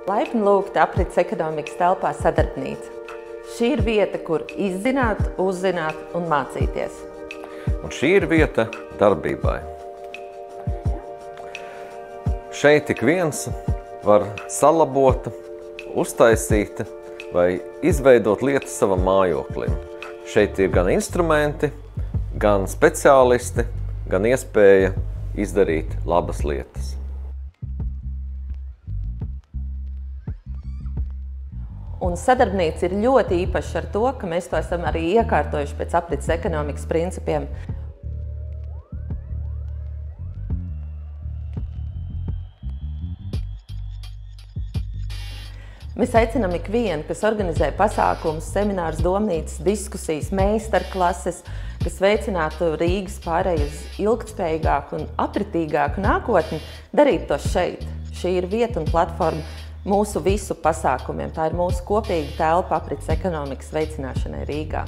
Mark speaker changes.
Speaker 1: Laipni lūgti aprits ekonomikas telpā Sadarbnīca. Šī ir vieta, kur izzināt, uzzināt un mācīties.
Speaker 2: Un šī ir vieta darbībai. Šeit ik viens var salabot, uztaisīt vai izveidot lietas savam mājoklim. Šeit ir gan instrumenti, gan speciālisti, gan iespēja izdarīt labas lietas.
Speaker 1: Un Sadarbnīca ir ļoti īpaša ar to, ka mēs to esam arī iekārtojuši pēc aprits ekonomikas principiem. Mēs aicinām ikvienu, kas organizē pasākumus, seminārus, domnīcas, diskusijas, meistarklases, kas veicinātu Rīgas pārēju uz ilgtspējīgāku un apritīgāku nākotni, darīt to šeit. Šī ir vieta un platforma mūsu visu pasākumiem. Tā ir mūsu kopīga telpa aprits ekonomikas veicināšanai Rīgā.